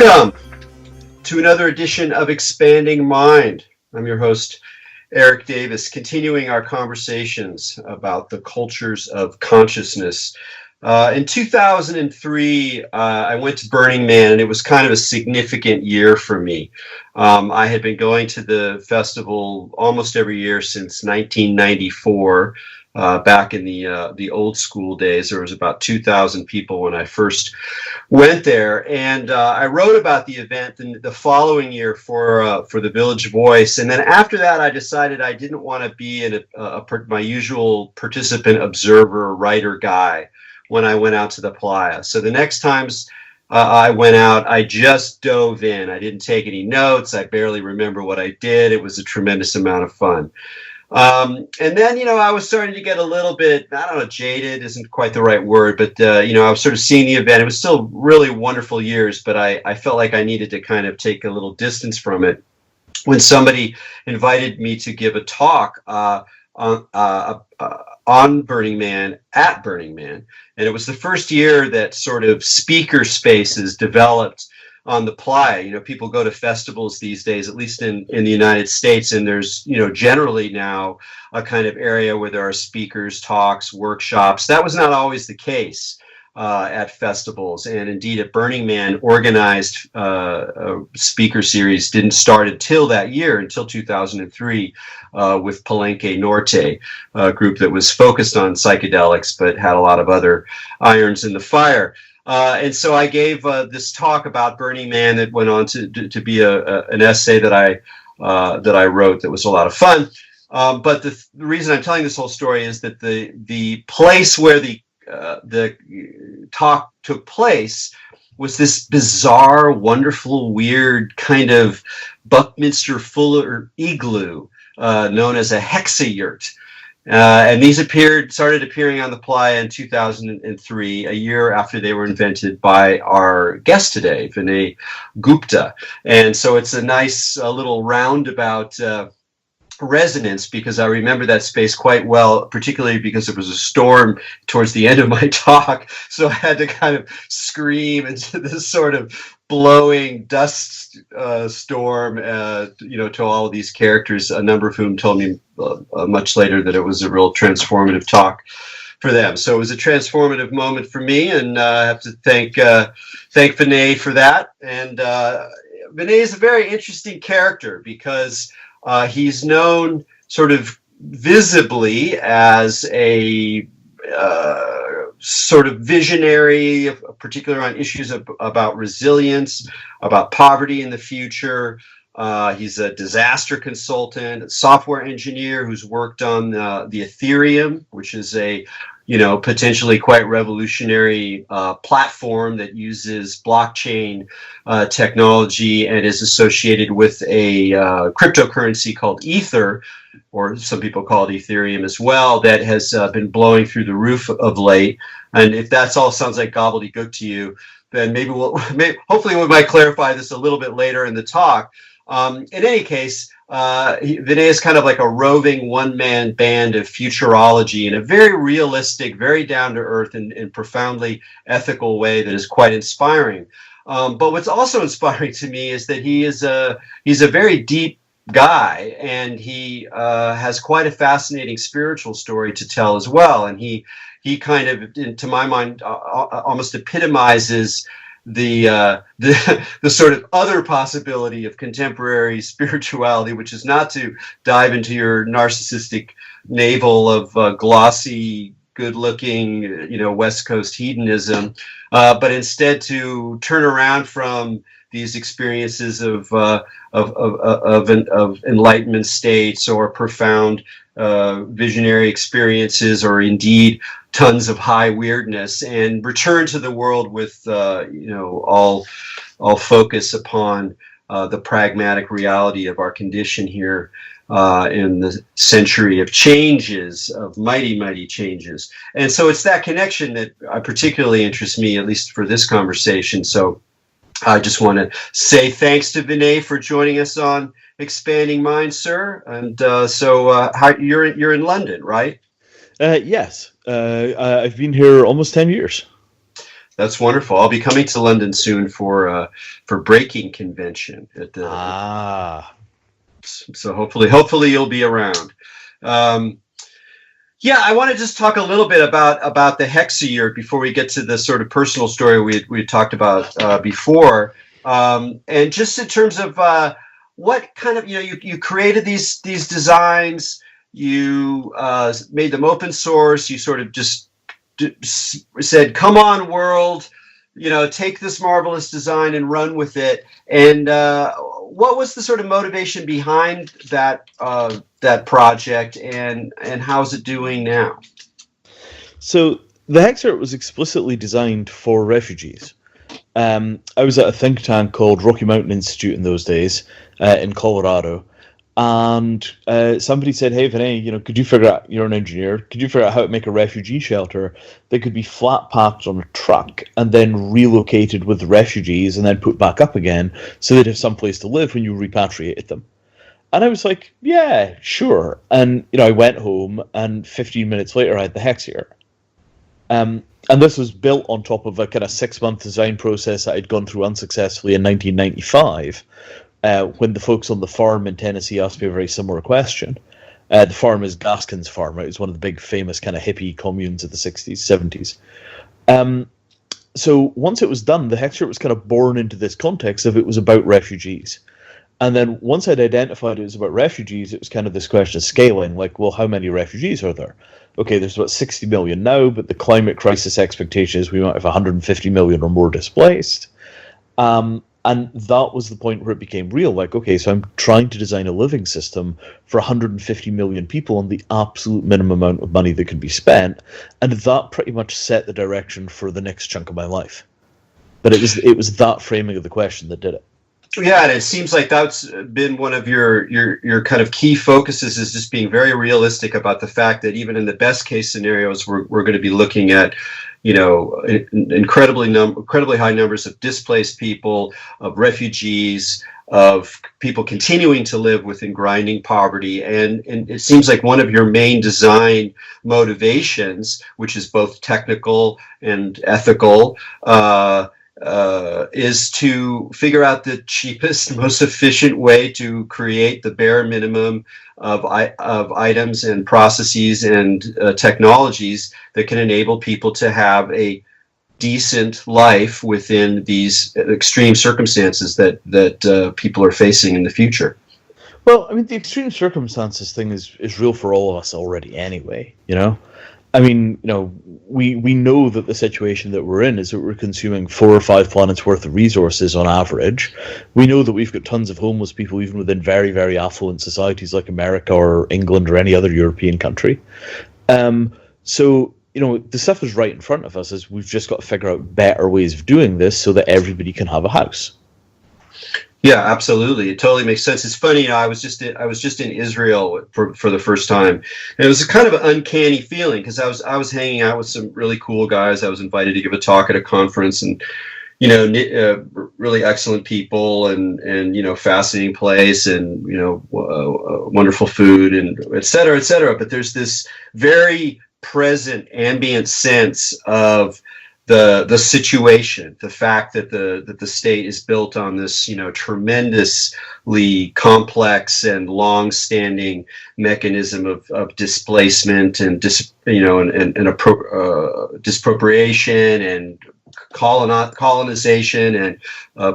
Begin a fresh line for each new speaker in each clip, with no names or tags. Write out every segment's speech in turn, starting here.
Welcome to another edition of Expanding Mind. I'm your host, Erik Davis, continuing our conversations about the cultures of consciousness. In 2003, I went to Burning Man, and it was kind of a significant year for me. I had been going to the festival almost every year since 1994. Back in the old school days, there was about 2,000 people when I first went there, and I wrote about the event the following year for the Village Voice. And then after that, I decided I didn't want to be my usual participant, observer, writer guy when I went out to the playa. So the next times I went out, I just dove in. I didn't take any notes. I barely remember what I did. It was a tremendous amount of fun. And then, I was starting to get a little bit, I don't know, jaded isn't quite the right word, but, I was sort of seeing the event. It was still really wonderful years, but I felt like I needed to kind of take a little distance from it when somebody invited me to give a talk on Burning Man, at Burning Man. And it was the first year that sort of speaker spaces developed on the playa. People go to festivals these days, at least in the United States, and there's, generally now a kind of area where there are speakers, talks, workshops. That was not always the case at festivals. And indeed, at Burning Man, organized speaker series didn't start until that year, until 2003, with Palenque Norte, a group that was focused on psychedelics, but had a lot of other irons in the fire. And so I gave this talk about Burning Man that went on to be an essay that I wrote that was a lot of fun. But the reason I'm telling this whole story is that the place where the talk took place was this bizarre, wonderful, weird kind of Buckminster Fuller igloo known as a hexayurt. And these started appearing on the playa in 2003, a year after they were invented by our guest today, Vinay Gupta. And so it's a nice little roundabout resonance, because I remember that space quite well, particularly because there was a storm towards the end of my talk. So I had to kind of scream into this sort of blowing dust storm, to all of these characters, a number of whom told me much later that it was a real transformative talk for them. So it was a transformative moment for me, and I have to thank Vinay for that. And Vinay is a very interesting character because he's known sort of visibly as a sort of visionary, particularly on issues about resilience, about poverty in the future. He's a disaster consultant, a software engineer who's worked on the Ethereum, which is a potentially quite revolutionary platform that uses blockchain technology and is associated with a cryptocurrency called Ether, or some people call it Ethereum as well, that has been blowing through the roof of late. And if that's all sounds like gobbledygook to you, then hopefully we might clarify this a little bit later in the talk. In any case, Vinay is kind of like a roving one-man band of futurology in a very realistic, very down-to-earth and profoundly ethical way that is quite inspiring. But what's also inspiring to me is that he's a very deep guy, and he has quite a fascinating spiritual story to tell as well. And he kind of, to my mind, almost epitomizes the sort of other possibility of contemporary spirituality, which is not to dive into your narcissistic navel of glossy, good-looking, West Coast hedonism, but instead to turn around from these experiences of enlightenment states or profound visionary experiences, or indeed tons of high weirdness, and return to the world with all focus upon the pragmatic reality of our condition here in the century of changes, of mighty changes. And so it's that connection that particularly interests me, at least for this conversation. So I just want to say thanks to Vinay for joining us on Expanding Mind, sir. And you're in London, right?
Yes. I've been here almost 10 years.
That's wonderful. I'll be coming to London soon for Breaking Convention at the. So hopefully you'll be around. Yeah, I want to just talk a little bit about the Hexayurt before we get to the sort of personal story we talked about before, and just in terms of what kind of you created these designs, you made them open source, you sort of just said, "Come on, world, take this marvelous design and run with it." And what was the sort of motivation behind that project, and how's it doing now?
So the Hexayurt was explicitly designed for refugees. I was at a think tank called Rocky Mountain Institute in those days in Colorado, and somebody said, "Hey, Vinay, could you figure out? You're an engineer. Could you figure out how to make a refugee shelter that could be flat packed on a truck and then relocated with the refugees and then put back up again, so they'd have some place to live when you repatriated them?" And I was like, "Yeah, sure." And I went home, and 15 minutes later, I had the Hexayurt. And this was built on top of a kind of 6-month design process that I'd gone through unsuccessfully in 1995. When the folks on the farm in Tennessee asked me a very similar question. The farm is Gaskin's farm, right? It was one of the big famous kind of hippie communes of the 60s, 70s. So once it was done, the Hexayurt was kind of born into this context of it was about refugees. And then once I'd identified it was about refugees, it was kind of this question of scaling, like, well, how many refugees are there? Okay, there's about 60 million now, but the climate crisis expectation is we might have 150 million or more displaced. And that was the point where it became real. Like, okay, so I'm trying to design a living system for 150 million people on the absolute minimum amount of money that could be spent. And that pretty much set the direction for the next chunk of my life. But it was that framing of the question that did it.
Yeah, and it seems like that's been one of your kind of key focuses, is just being very realistic about the fact that even in the best case scenarios, we're going to be looking at incredibly high numbers of displaced people, of refugees, of people continuing to live within grinding poverty. And it seems like one of your main design motivations, which is both technical and ethical, is to figure out the cheapest, most efficient way to create the bare minimum of items and processes and technologies that can enable people to have a decent life within these extreme circumstances that people are facing in the future.
Well, I mean, the extreme circumstances thing is real for all of us already anyway, I mean, we know that the situation that we're in is that we're consuming 4 or 5 planets worth of resources on average. We know that we've got tons of homeless people even within very, very affluent societies like America or England or any other European country. So, the stuff is right in front of us, as we've just got to figure out better ways of doing this so that everybody can have a house.
Yeah, absolutely. It totally makes sense. It's funny, I was just in Israel for the first time, and it was a kind of an uncanny feeling because I was hanging out with some really cool guys. I was invited to give a talk at a conference, and really excellent people, and fascinating place, and wonderful food, and et cetera, et cetera. But there's this very present ambient sense of the situation, the fact that the state is built on this tremendously complex and long-standing mechanism of displacement and disappropriation and colonization and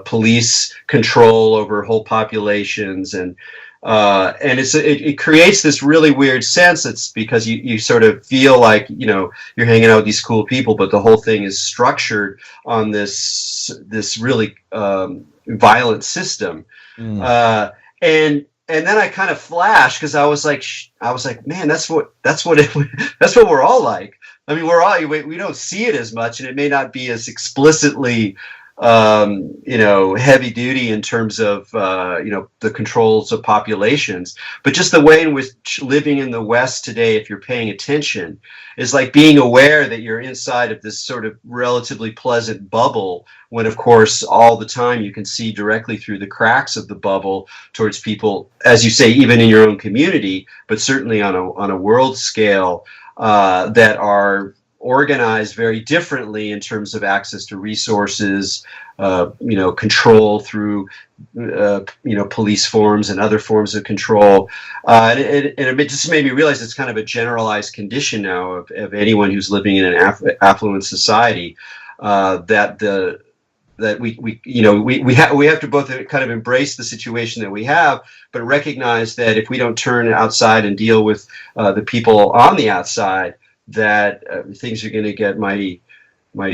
police control over whole populations, and it creates this really weird sense. It's because you sort of feel like you're hanging out with these cool people, but the whole thing is structured on this really violent system. And then I kind of flashed because I was like, man, that's what we're all like. I mean, we don't see it as much, and it may not be as explicitly heavy duty in terms of the controls of populations, but just the way in which living in the West today, if you're paying attention, is like being aware that you're inside of this sort of relatively pleasant bubble, when of course all the time you can see directly through the cracks of the bubble towards people, as you say, even in your own community, but certainly on a world scale, that are organized very differently in terms of access to resources, control through, police forms and other forms of control. And it just made me realize it's kind of a generalized condition now of anyone who's living in an affluent society, that we have to both kind of embrace the situation that we have, but recognize that if we don't turn outside and deal with the people on the outside, that things are going to get mighty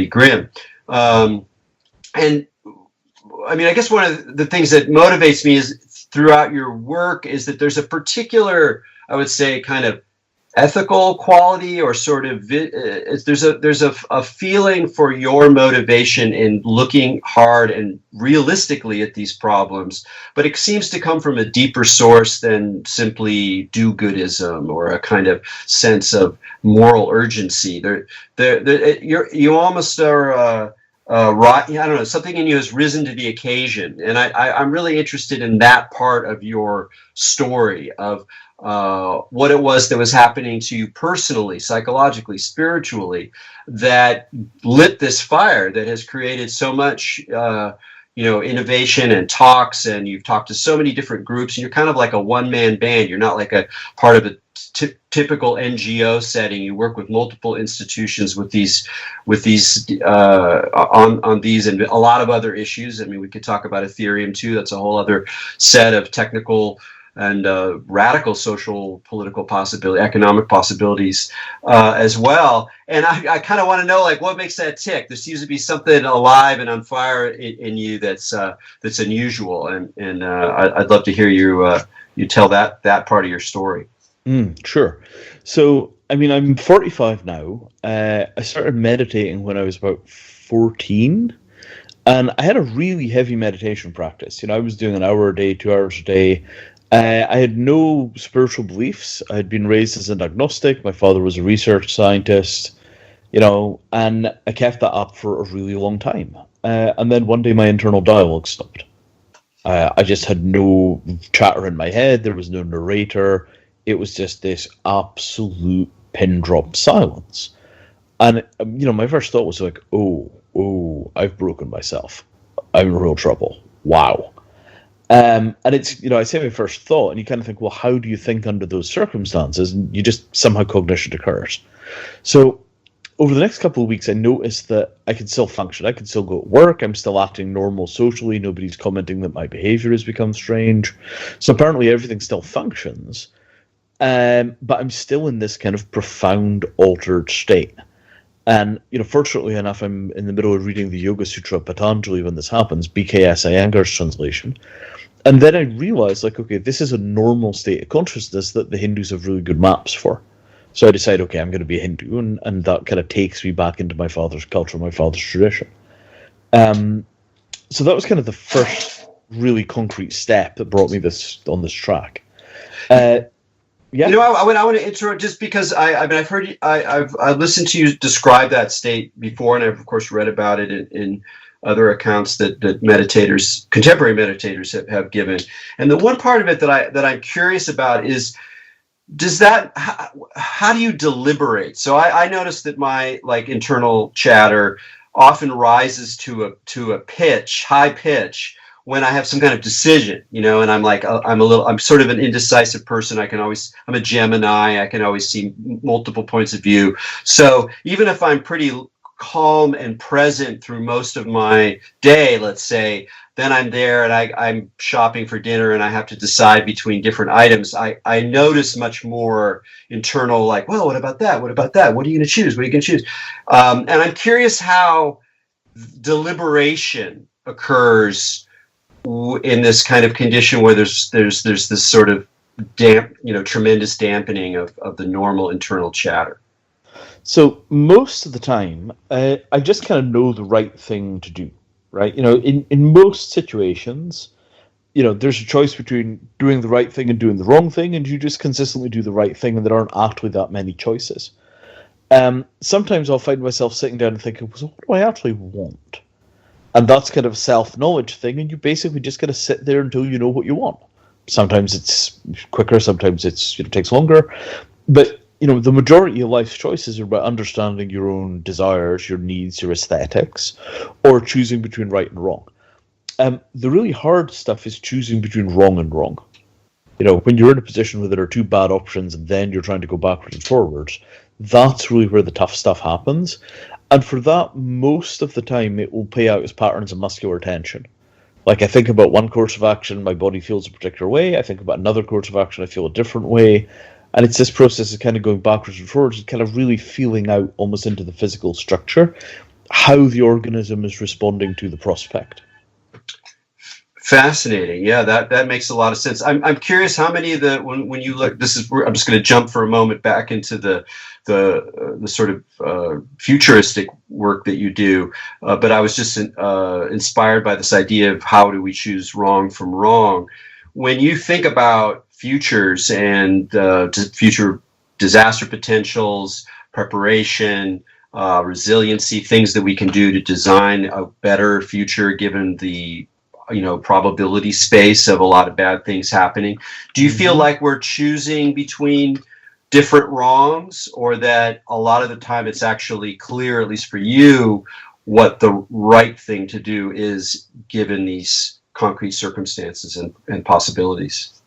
grim. And I mean, I guess one of the things that motivates me is throughout your work is that there's a particular, I would say, kind of ethical quality, or sort of there's a feeling for your motivation in looking hard and realistically at these problems, but it seems to come from a deeper source than simply do-goodism or a kind of sense of moral urgency. You almost are right. I don't know, something in you has risen to the occasion, and I'm really interested in that part of your story of what it was that was happening to you personally, psychologically, spiritually, that lit this fire that has created so much, innovation and talks. And you've talked to so many different groups, and you're kind of like a one-man band. You're not like a part of a typical NGO setting. You work with multiple institutions with these on these and a lot of other issues. I mean, we could talk about Ethereum too. That's a whole other set of technical and radical social, political economic possibilities as well. And I kind of want to know, like, what makes that tick? There seems to be something alive and on fire in you that's unusual, and I'd love to hear you tell that part of your story.
Sure. So, I mean, I'm 45 now. I started meditating when I was about 14. And I had a really heavy meditation practice. I was doing an hour a day, 2 hours a day. I had no spiritual beliefs. I had been raised as an agnostic. My father was a research scientist, and I kept that up for a really long time. And then one day my internal dialogue stopped. I just had no chatter in my head. There was no narrator. It was just this absolute pin drop silence. And, my first thought was like, oh, I've broken myself. I'm in real trouble. Wow. And it's, I say my first thought, and you kind of think, well, how do you think under those circumstances? And you just, somehow cognition occurs. So over the next couple of weeks, I noticed that I can still function. I can still go to work. I'm still acting normal socially. Nobody's commenting that my behavior has become strange. So apparently everything still functions. But I'm still in this kind of profound altered state. And, fortunately enough, I'm in the middle of reading the Yoga Sutra of Patanjali when this happens, BKS Iyengar's translation. And then I realized, like, okay, this is a normal state of consciousness that the Hindus have really good maps for. So I decided, okay, I'm going to be a Hindu, and that kind of takes me back into my father's culture, my father's tradition. So that was kind of the first really concrete step that brought me on this track. Yeah.
I want to interrupt just because I've heard you, I've listened to you describe that state before, and I've of course read about it in other accounts that contemporary meditators have given. And the one part of it that I'm curious about is, how do you deliberate? So I noticed that my internal chatter often rises to a high pitch when I have some kind of decision, and I'm sort of an indecisive person. I'm a Gemini. I can always see multiple points of view. So even if I'm pretty calm and present through most of my day, let's say, then I'm there and I'm shopping for dinner and I have to decide between different items. I notice much more internal, like, well, what about that? What about that? What are you going to choose? What are you going to choose? And I'm curious how deliberation occurs in this kind of condition where there's this sort of tremendous dampening of the normal internal chatter.
So most of the time, I just kind of know the right thing to do, right? In most situations, there's a choice between doing the right thing and doing the wrong thing, and you just consistently do the right thing, and there aren't actually that many choices. Sometimes I'll find myself sitting down and thinking, so what do I actually want? And that's kind of a self-knowledge thing, and you basically just got to sit there until you know what you want. Sometimes it's quicker, sometimes it takes longer. But, the majority of life's choices are about understanding your own desires, your needs, your aesthetics, or choosing between right and wrong. The really hard stuff is choosing between wrong and wrong. When you're in a position where there are two bad options and then you're trying to go backwards and forwards, that's really where the tough stuff happens. And for that, most of the time, it will play out as patterns of muscular tension. Like, I think about one course of action, my body feels a particular way. I think about another course of action, I feel a different way. And it's this process of kind of going backwards and forwards and kind of really feeling out almost into the physical structure how the organism is responding to the prospect.
Fascinating. Yeah, that makes a lot of sense. I'm curious how many of the when you look. I'm just going to jump for a moment back into the sort of futuristic work that you do. But I was just inspired by this idea of how do we choose wrong from wrong. When you think about futures and future disaster potentials, preparation, resiliency, things that we can do to design a better future given the probability space of a lot of bad things happening. Do you feel like we're choosing between different wrongs, or that a lot of the time it's actually clear, at least for you, what the right thing to do is given these concrete circumstances and possibilities?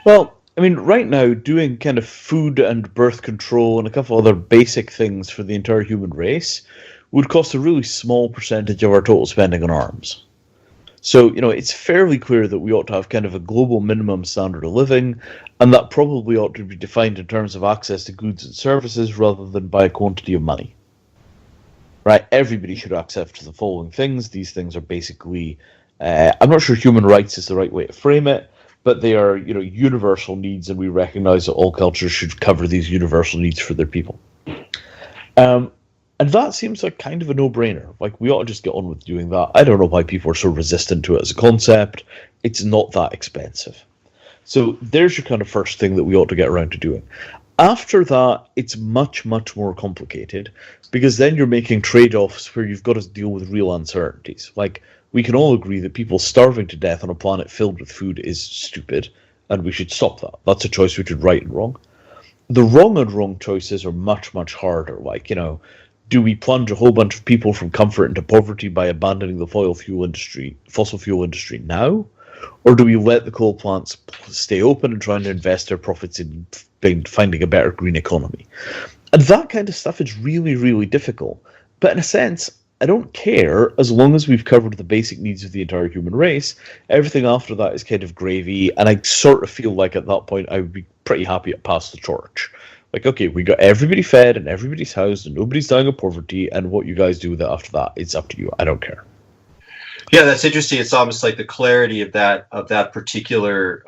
Well, I mean, right now, doing kind of food and birth control and a couple other basic things for the entire human race would cost a really small percentage of our total spending on arms. So, it's fairly clear that we ought to have kind of a global minimum standard of living, and that probably ought to be defined in terms of access to goods and services rather than by a quantity of money. Right? Everybody should have access to the following things. These things are basically, I'm not sure human rights is the right way to frame it, but they are, universal needs, and we recognize that all cultures should cover these universal needs for their people. And that seems like kind of a no-brainer. Like, we ought to just get on with doing that. I don't know why people are so resistant to it as a concept. It's not that expensive. So there's your kind of first thing that we ought to get around to doing. After that, it's much, much more complicated, because then you're making trade-offs where you've got to deal with real uncertainties. Like, we can all agree that people starving to death on a planet filled with food is stupid, and we should stop that. That's a choice between right and wrong. The wrong and wrong choices are much, much harder. Like, do we plunge a whole bunch of people from comfort into poverty by abandoning the fossil fuel industry now? Or do we let the coal plants stay open and try and invest their profits in finding a better green economy? And that kind of stuff is really, really difficult. But in a sense, I don't care as long as we've covered the basic needs of the entire human race. Everything after that is kind of gravy, and I sort of feel like at that point I would be pretty happy to pass the torch. Like, okay, we got everybody fed and everybody's housed and nobody's dying of poverty, and what you guys do with it after that, it's up to you. I don't care.
Yeah, that's interesting. It's almost like the clarity of that particular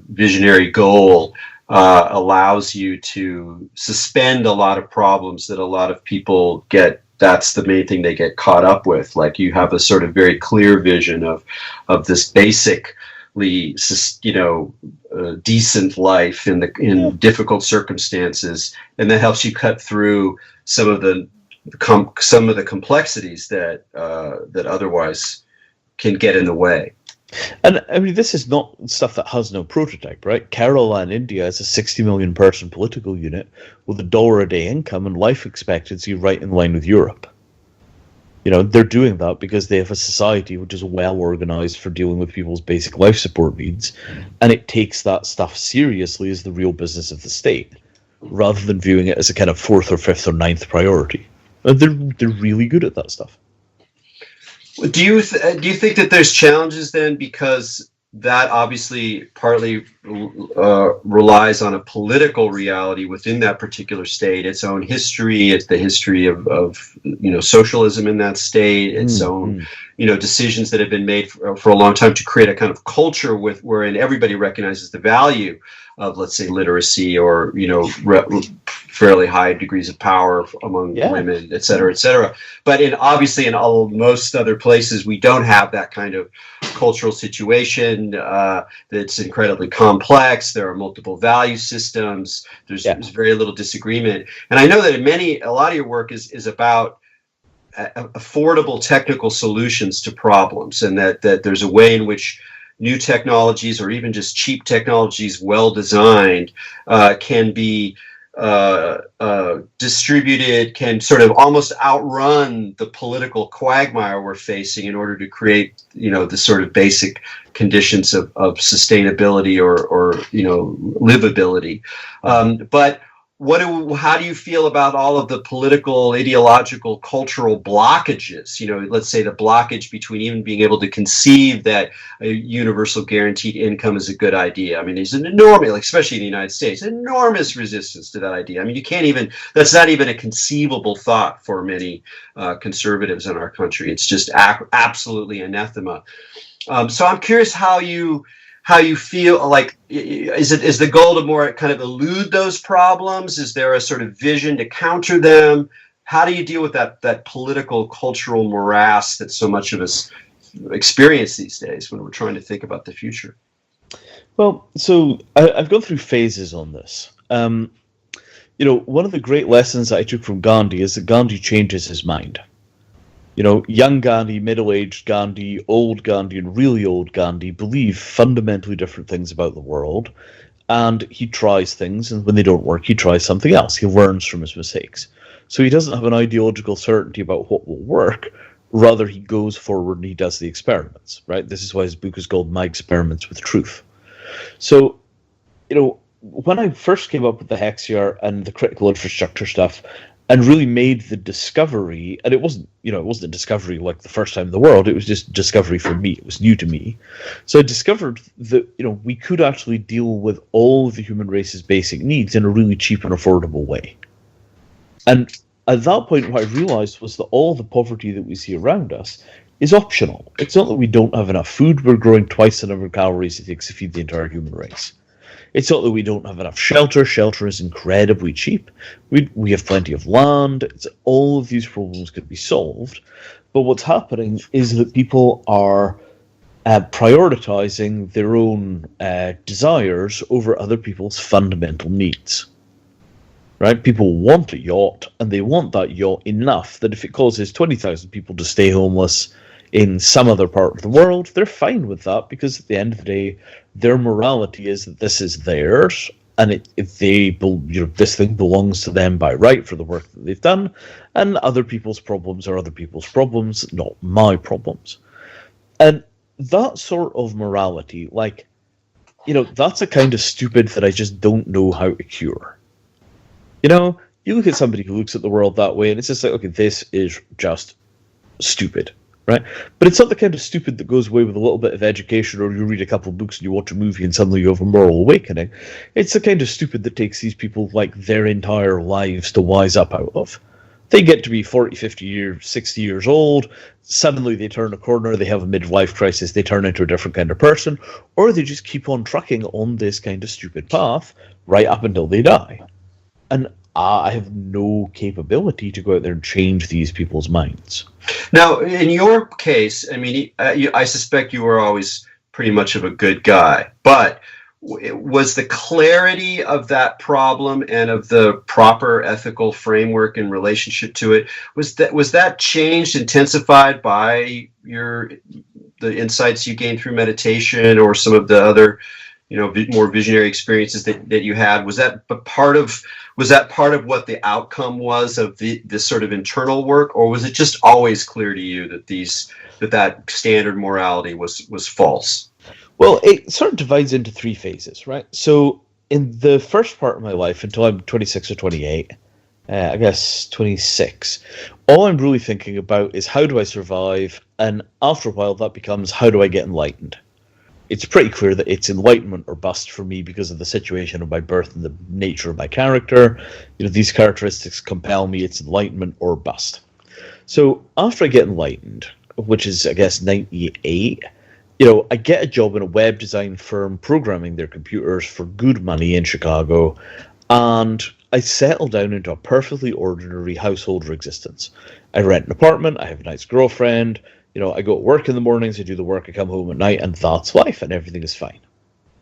visionary goal allows you to suspend a lot of problems that a lot of people get. That's the main thing they get caught up with. Like, you have a sort of very clear vision of this basically, decent life in difficult circumstances, and that helps you cut through some of the complexities that otherwise can get in the way.
And I mean, this is not stuff that has no prototype, right? Kerala in India is a 60 million person political unit with $1 a day income and life expectancy right in line with Europe. They're doing that because they have a society which is well organized for dealing with people's basic life support needs, and it takes that stuff seriously as the real business of the state, rather than viewing it as a kind of fourth or fifth or ninth priority. And they're really good at that stuff.
Do you think that there's challenges then, because that obviously partly relies on a political reality within that particular state, its own history, it's the history of socialism in that state, its own decisions that have been made for a long time to create a kind of culture wherein everybody recognizes the value of, let's say, literacy or fairly high degrees of power among women, et cetera, et cetera. But obviously in most other places, we don't have that kind of cultural situation that's incredibly complex. There are multiple value systems. There's very little disagreement. And I know that a lot of your work is about affordable technical solutions to problems, and that there's a way in which new technologies, or even just cheap technologies, well designed, can be distributed, can sort of almost outrun the political quagmire we're facing in order to create, the sort of basic conditions of sustainability or livability. But how do you feel about all of the political, ideological, cultural blockages? Let's say the blockage between even being able to conceive that a universal guaranteed income is a good idea. I mean, there's an enormous, like, especially in the United States, enormous resistance to that idea. I mean, you can't even, that's not even a conceivable thought for many conservatives in our country. It's just absolutely anathema. So I'm curious how you feel. Like, is the goal to more kind of elude those problems? Is there a sort of vision to counter them? How do you deal with that political, cultural morass that so much of us experience these days when we're trying to think about the future?
Well, so I've gone through phases on this. One of the great lessons that I took from Gandhi is that Gandhi changes his mind. Young Gandhi, middle-aged Gandhi, old Gandhi, and really old Gandhi believe fundamentally different things about the world, and he tries things, and when they don't work, he tries something else. He learns from his mistakes. So he doesn't have an ideological certainty about what will work. Rather, he goes forward and he does the experiments, right? This is why his book is called My Experiments with Truth. So, when I first came up with the Hexiar and the critical infrastructure stuff, and really made the discovery, and it wasn't a discovery like the first time in the world, it was just discovery for me, it was new to me. So I discovered that, we could actually deal with all of the human race's basic needs in a really cheap and affordable way. And at that point, what I realized was that all the poverty that we see around us is optional. It's not that we don't have enough food, we're growing twice the number of calories it takes to feed the entire human race. It's not that we don't have enough shelter. Shelter is incredibly cheap. We have plenty of land. All of these problems could be solved. But what's happening is that people are prioritizing their own desires over other people's fundamental needs. Right? People want a yacht, and they want that yacht enough that if it causes 20,000 people to stay homeless in some other part of the world, they're fine with that, because at the end of the day, their morality is that this is theirs, and this thing belongs to them by right for the work that they've done, and other people's problems are other people's problems, not my problems. And that sort of morality, that's a kind of stupid that I just don't know how to cure. You look at somebody who looks at the world that way, and it's just like, okay, this is just stupid. Right? But it's not the kind of stupid that goes away with a little bit of education, or you read a couple of books and you watch a movie and suddenly you have a moral awakening. It's the kind of stupid that takes these people their entire lives to wise up out of. They get to be 40, 50 years, 60 years old, suddenly they turn a corner, they have a midlife crisis, they turn into a different kind of person, or they just keep on trucking on this kind of stupid path right up until they die. And I have no capability to go out there and change these people's minds.
Now, in your case, I mean, I suspect you were always pretty much of a good guy, but was the clarity of that problem and of the proper ethical framework in relationship to it, was that changed, intensified by the insights you gained through meditation or some of the other, more visionary experiences that you had? Was that part of what the outcome was of this sort of internal work, or was it just always clear to you that that standard morality was false?
Well, it sort of divides into three phases, right? So in the first part of my life, until I'm 26 or 28, I guess 26, all I'm really thinking about is how do I survive, and after a while that becomes how do I get enlightened. It's pretty clear that it's enlightenment or bust for me because of the situation of my birth and the nature of my character. These characteristics compel me. It's enlightenment or bust. So after I get enlightened, which is, I guess, 98, I get a job in a web design firm programming their computers for good money in Chicago, and I settle down into a perfectly ordinary householder existence. I rent an apartment, I have a nice girlfriend, I go to work in the mornings, I do the work, I come home at night, and that's life, and everything is fine.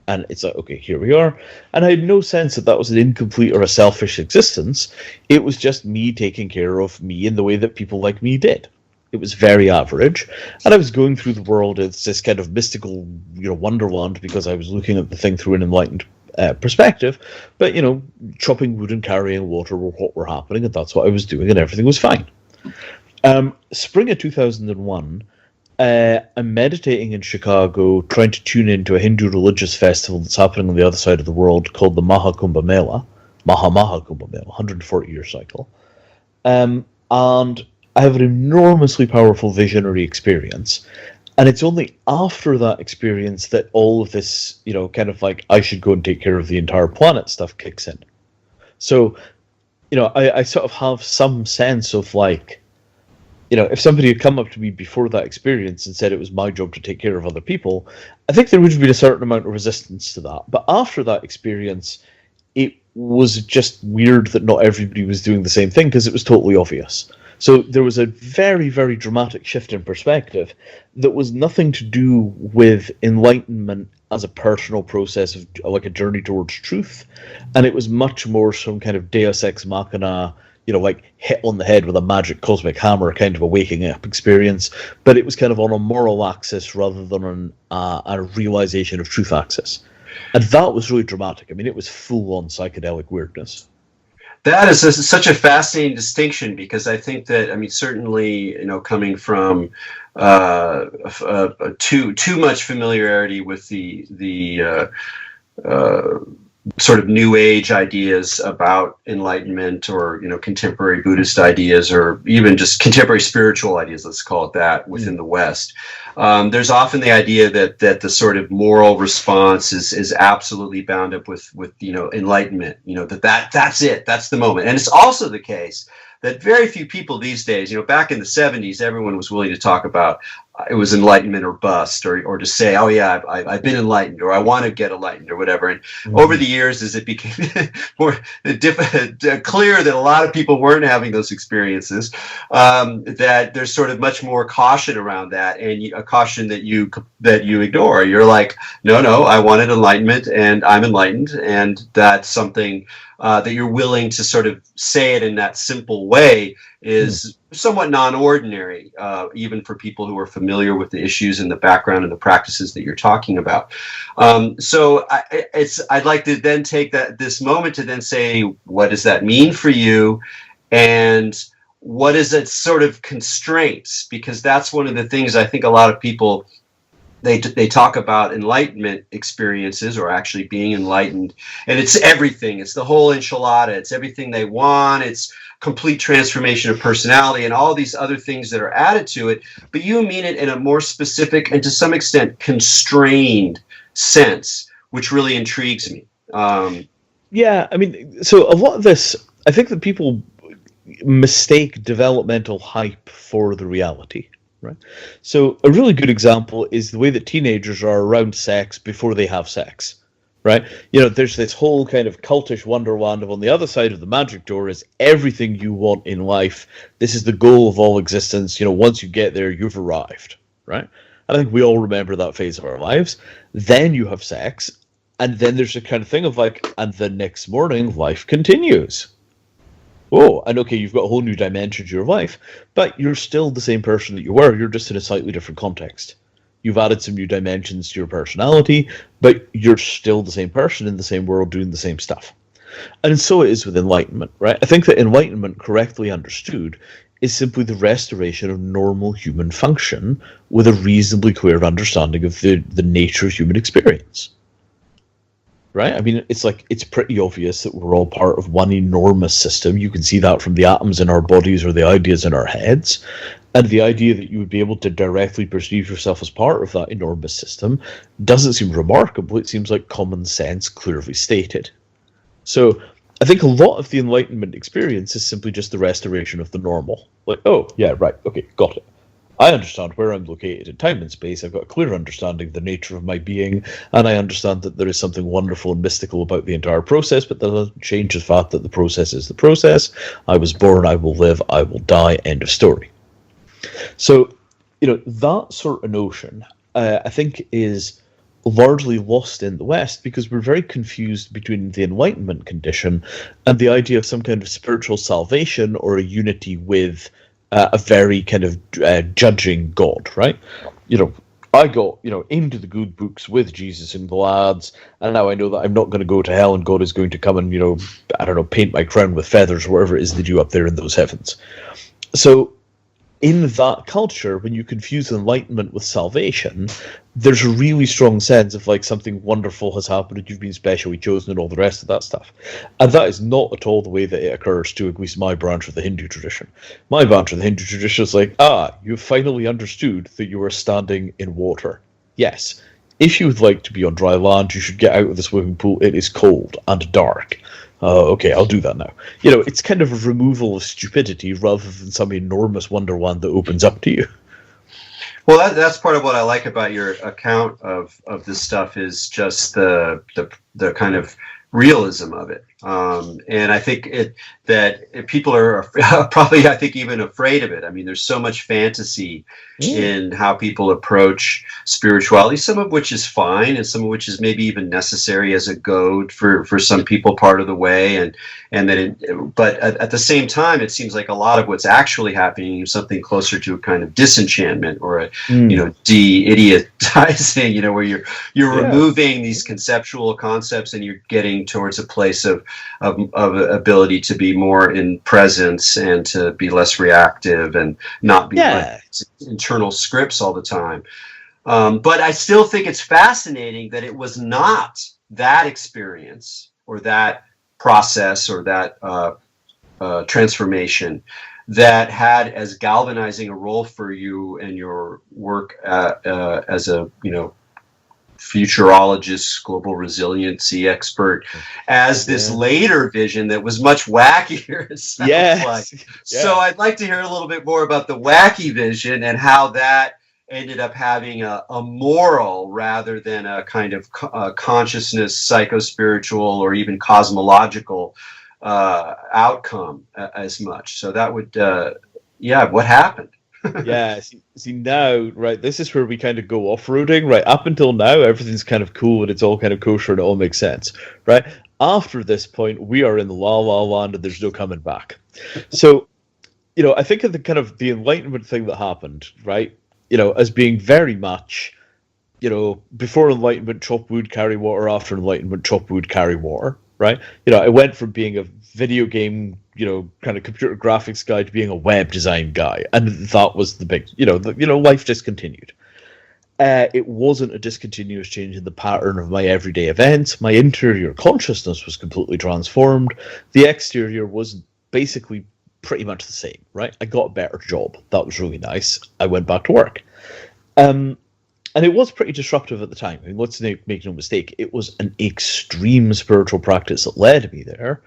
And it's like, okay, here we are. And I had no sense that was an incomplete or a selfish existence. It was just me taking care of me in the way that people like me did. It was very average. And I was going through the world as this kind of mystical, wonderland, because I was looking at the thing through an enlightened perspective. But, chopping wood and carrying water were what were happening, and that's what I was doing, and everything was fine. Spring of 2001, I'm meditating in Chicago, trying to tune into a Hindu religious festival that's happening on the other side of the world called the Maha Kumbh Mela, 140-year cycle. And I have an enormously powerful visionary experience. And it's only after that experience that all of this, kind of like, I should go and take care of the entire planet stuff kicks in. So, I sort of have some sense of like, if somebody had come up to me before that experience and said it was my job to take care of other people, I think there would have been a certain amount of resistance to that. But after that experience, it was just weird that not everybody was doing the same thing because it was totally obvious. So there was a very, very dramatic shift in perspective that was nothing to do with enlightenment as a personal process of like a journey towards truth. And it was much more some kind of deus ex machina, like hit on the head with a magic cosmic hammer kind of a waking up experience, but it was kind of on a moral axis rather than on a realization of truth axis. And that was really dramatic. I mean, it was full-on psychedelic weirdness.
That is such a fascinating distinction, because I think that, certainly, coming from too much familiarity with the sort of new age ideas about enlightenment, or contemporary Buddhist ideas, or even just contemporary spiritual ideas, let's call it that, within the West. There's often the idea that the sort of moral response is absolutely bound up with enlightenment. That's it, that's the moment. And it's also the case that very few people these days, back in the 70s, everyone was willing to talk about it was enlightenment or bust, or to say, oh yeah, I've been enlightened, or I want to get enlightened, or whatever. And over the years, as it became more clear that a lot of people weren't having those experiences, that there's sort of much more caution around that, and a caution that you ignore. You're like, no, I wanted enlightenment, and I'm enlightened, and that's something that you're willing to sort of say it in that simple way is somewhat non-ordinary, even for people who are familiar with the issues and the background and the practices that you're talking about. So I'd like to then take this moment to then say, what does that mean for you? And what is its sort of constraints? Because that's one of the things I think a lot of people, they talk about enlightenment experiences, or actually being enlightened, and it's everything. It's the whole enchilada. It's everything they want. It's complete transformation of personality and all these other things that are added to it. But you mean it in a more specific and to some extent constrained sense, which really intrigues me.
Yeah, so a lot of this, I think that people mistake developmental hype for the reality. Right. So a really good example is the way that teenagers are around sex before they have sex. Right. There's this whole kind of cultish wonderland of, on the other side of the magic door is everything you want in life. This is the goal of all existence. Once you get there, you've arrived. Right. I think we all remember that phase of our lives. Then you have sex. And then there's a kind of thing of like, and the next morning, life continues. Oh, and okay, you've got a whole new dimension to your life, but you're still the same person that you were. You're just in a slightly different context. You've added some new dimensions to your personality, but you're still the same person in the same world doing the same stuff. And so it is with enlightenment, right? I think that enlightenment, correctly understood, is simply the restoration of normal human function with a reasonably clear understanding of the nature of human experience. Right? It's pretty obvious that we're all part of one enormous system. You can see that from the atoms in our bodies or the ideas in our heads. And the idea that you would be able to directly perceive yourself as part of that enormous system doesn't seem remarkable. It seems like common sense clearly stated. So I think a lot of the Enlightenment experience is simply just the restoration of the normal. Like, oh, yeah, right, okay, got it. I understand where I'm located in time and space. I've got a clear understanding of the nature of my being, and I understand that there is something wonderful and mystical about the entire process, but that doesn't change the fact that the process is the process. I was born, I will live, I will die, end of story. So, that sort of notion, I think, is largely lost in the West because we're very confused between the Enlightenment condition and the idea of some kind of spiritual salvation or a unity with a very kind of judging God, right? I got, into the good books with Jesus and the lads, and now I know that I'm not going to go to hell, and God is going to come and, I don't know, paint my crown with feathers, or whatever it is they do up there in those heavens. So, in that culture, when you confuse enlightenment with salvation, there's a really strong sense of like something wonderful has happened and you've been specially chosen and all the rest of that stuff. And that is not at all the way that it occurs to at least my branch of the Hindu tradition. My branch of the Hindu tradition is like, you've finally understood that you are standing in water. Yes. If you would like to be on dry land, you should get out of the swimming pool. It is cold and dark. Okay, I'll do that now. It's kind of a removal of stupidity rather than some enormous wonderland that opens up to you.
Well, that's part of what I like about your account of this stuff is just the kind of realism of it. And I think that people are probably, I think, even afraid of it. I mean, there's so much fantasy in how people approach spirituality, some of which is fine and some of which is maybe even necessary as a goad for some people part of the way. But at the same time, it seems like a lot of what's actually happening is something closer to a kind of disenchantment or a, de-idiotizing, where you're removing these conceptual concepts and you're getting towards a place of ability to be more in presence and to be less reactive and not be like internal scripts all the time. But I still think it's fascinating that it was not that experience or that process or that transformation that had as galvanizing a role for you and your work as a futurologist, global resiliency expert, as this later vision that was much wackier. It sounds like. So I'd like to hear a little bit more about the wacky vision and how that ended up having a moral rather than a kind of consciousness, psychospiritual, or even cosmological outcome as much. So that would, what happened?
See now, right, this is where we kind of go off-roading, right? Up until now, everything's kind of cool and it's all kind of kosher and it all makes sense, right? After this point, we are in the la-la land and there's no coming back. So, I think of the kind of the Enlightenment thing that happened, right? As being very much, before Enlightenment, chop wood, carry water. After Enlightenment, chop wood, carry water, right? It went from being a video game, kind of computer graphics guy to being a web design guy. And that was the big, life just continued. It wasn't a discontinuous change in the pattern of my everyday events. My interior consciousness was completely transformed. The exterior was basically pretty much the same, right? I got a better job. That was really nice. I went back to work. And it was pretty disruptive at the time. I mean, let's make no mistake. It was an extreme spiritual practice that led me there.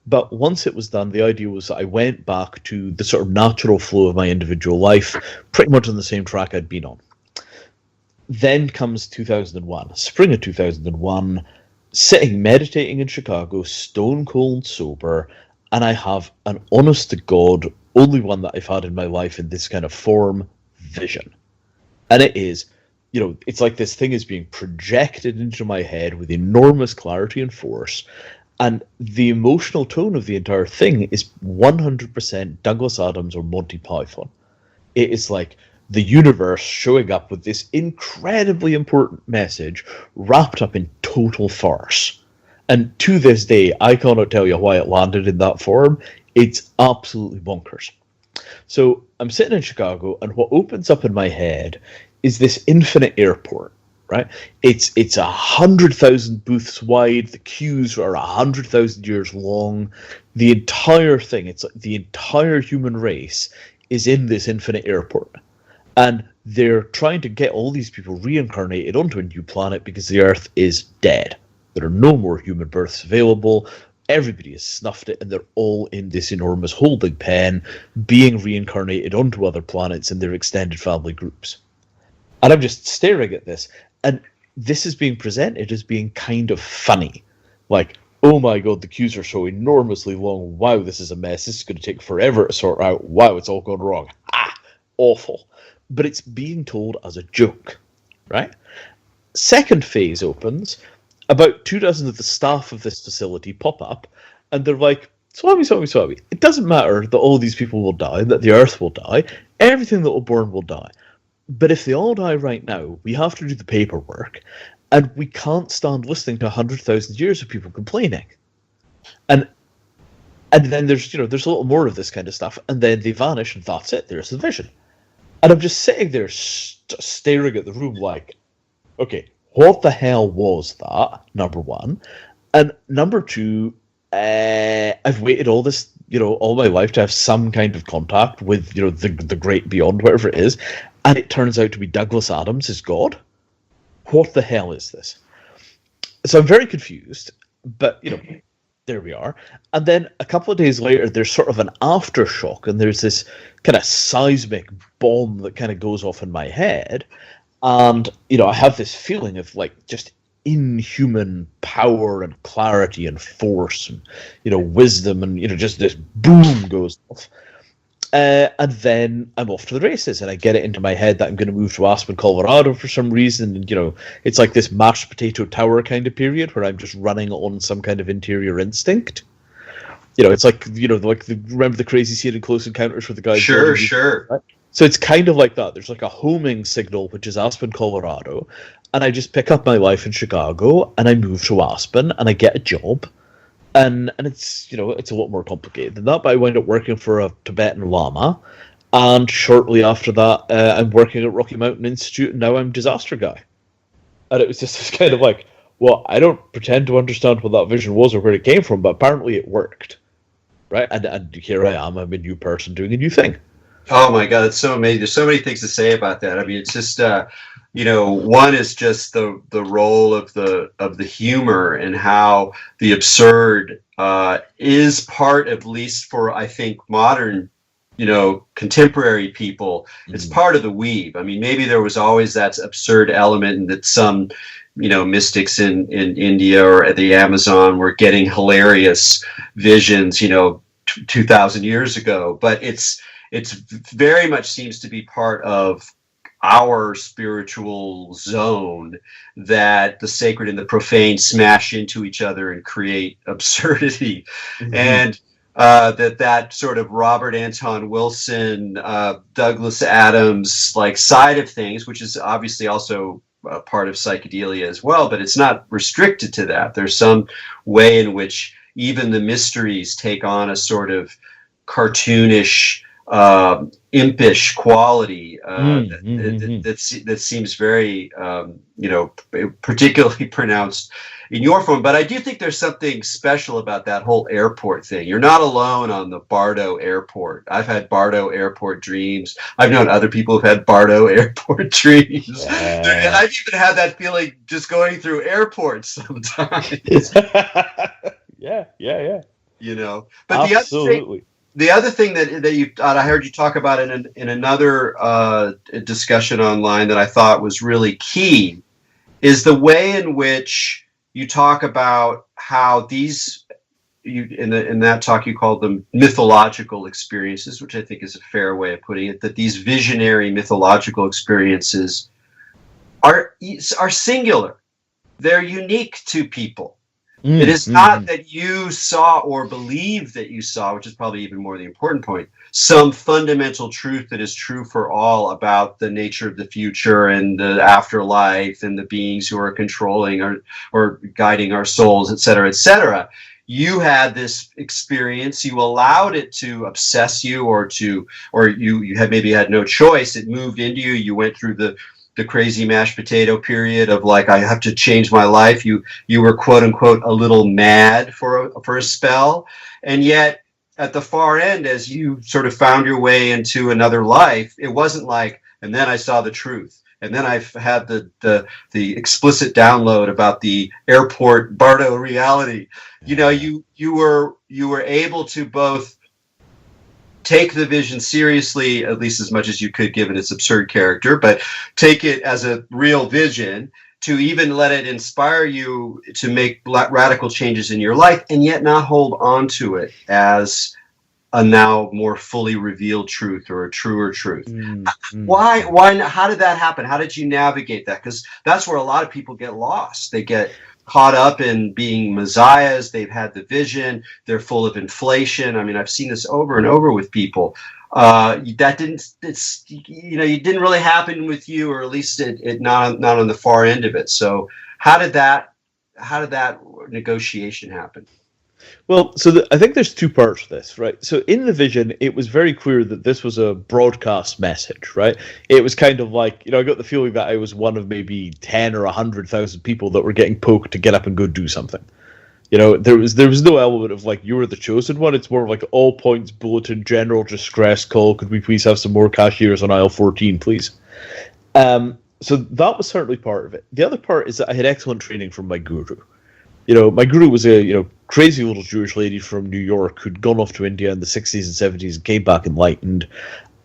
But once it was done, the idea was that I went back to the sort of natural flow of my individual life, pretty much on the same track I'd been on. Then comes 2001, spring of 2001, sitting meditating in Chicago, stone cold sober, and I have an honest to God, only one that I've had in my life in this kind of form, vision. And it is, it's like this thing is being projected into my head with enormous clarity and force. And the emotional tone of the entire thing is 100% Douglas Adams or Monty Python. It is like the universe showing up with this incredibly important message wrapped up in total farce. And to this day, I cannot tell you why it landed in that form. It's absolutely bonkers. So I'm sitting in Chicago, and what opens up in my head is this infinite airport, right? It's 100,000 booths wide. The queues are 100,000 years long. The entire thing, it's like the entire human race is in this infinite airport. And they're trying to get all these people reincarnated onto a new planet because the Earth is dead. There are no more human births available. Everybody has snuffed it, and they're all in this enormous holding pen, being reincarnated onto other planets in their extended family groups. And I'm just staring at this, and this is being presented as being kind of funny. Like, oh my god, the queues are so enormously long. Wow, this is a mess. This is going to take forever to sort out. Wow, it's all gone wrong. Awful. But it's being told as a joke, right? Second phase opens. About 24 of the staff of this facility pop up, and they're like, Swami, it doesn't matter that all these people will die, that the Earth will die, everything that will burn will die. But if they all die right now, we have to do the paperwork, and we can't stand listening to 100,000 years of people complaining. And then there's a little more of this kind of stuff, and then they vanish, and that's it. There's the vision. And I'm just sitting there staring at the room like, okay, what the hell was that? Number one. And number two, I've waited all my life to have some kind of contact with, the great beyond, whatever it is, and it turns out to be Douglas Adams is God. What the hell is this? So I'm very confused, but, there we are. And then a couple of days later, there's sort of an aftershock, and there's this kind of seismic bomb that kind of goes off in my head. And, I have this feeling of like just inhuman power and clarity and force and, wisdom, and, just this boom goes off. And then I'm off to the races, and I get it into my head that I'm going to move to Aspen, Colorado for some reason. And, it's like this mashed potato tower kind of period where I'm just running on some kind of interior instinct. It's like, remember the crazy scene in Close Encounters where the guy...
Sure.
Right? So it's kind of like that. There's like a homing signal, which is Aspen, Colorado. And I just pick up my life in Chicago, and I move to Aspen, and I get a job. And it's, it's a lot more complicated than that, but I wind up working for a Tibetan Lama, and shortly after that, I'm working at Rocky Mountain Institute, and now I'm disaster guy. And it was just this kind of like, well, I don't pretend to understand what that vision was or where it came from, but apparently it worked, right? And here I am, I'm a new person doing a new thing.
Oh my God, it's so amazing. There's so many things to say about that. I mean, it's just, one is just the role of the humor and how the absurd is part, at least for, I think, modern, contemporary people. It's part of the weave. I mean, maybe there was always that absurd element, and that some, mystics in India or at the Amazon were getting hilarious visions, 2,000 years ago. But it's very much seems to be part of our spiritual zone, that the sacred and the profane smash into each other and create absurdity. Mm-hmm. And that sort of Robert Anton Wilson, Douglas Adams like side of things, which is obviously also part of psychedelia as well, but it's not restricted to that. There's some way in which even the mysteries take on a sort of cartoonish, impish quality that seems very, particularly pronounced in your form. But I do think there's something special about that whole airport thing. You're not alone on the Bardo Airport. I've had Bardo Airport dreams. I've known other people who've had Bardo Airport dreams. Yeah. And I've even had that feeling just going through airports sometimes.
Yeah.
But
absolutely.
The other thing that I heard you talk about in another discussion online that I thought was really key is the way in which you talk about how these, in that talk you called them mythological experiences, which I think is a fair way of putting it, that these visionary mythological experiences are singular. They're unique to people. It is not that you saw or believe that you saw, which is probably even more the important point, some fundamental truth that is true for all about the nature of the future and the afterlife and the beings who are controlling or guiding our souls, et cetera, et cetera. You had this experience, you allowed it to obsess you, or you had maybe had no choice. It moved into you. You went through the crazy mashed potato period of like, I have to change my life. You were quote unquote a little mad for a spell. And yet at the far end, as you sort of found your way into another life, it wasn't like, and then I saw the truth. And then I've had the explicit download about the airport Bardo reality. You were able to both take the vision seriously, at least as much as you could given its absurd character, but take it as a real vision, to even let it inspire you to make radical changes in your life, and yet not hold on to it as a now more fully revealed truth or a truer truth. Why? How did that happen? How did you navigate that? Because that's where a lot of people get lost. They get caught up in being messiahs. They've had the vision. They're full of inflation. I mean, I've seen this over and over with people. that didn't, it's, you didn't really happen with you, or at least it not on the far end of it. So how did that negotiation happen?
Well, I think there's two parts to this, right? So in the vision, it was very clear that this was a broadcast message, right? It was kind of like, I got the feeling that I was one of maybe 10 or 100,000 people that were getting poked to get up and go do something. There was no element of like you were the chosen one. It's more of like all points bulletin, general distress call. Could we please have some more cashiers on aisle 14, please? So that was certainly part of it. The other part is that I had excellent training from my guru. My guru was a crazy little Jewish lady from New York who'd gone off to India in the 60s and 70s and came back enlightened,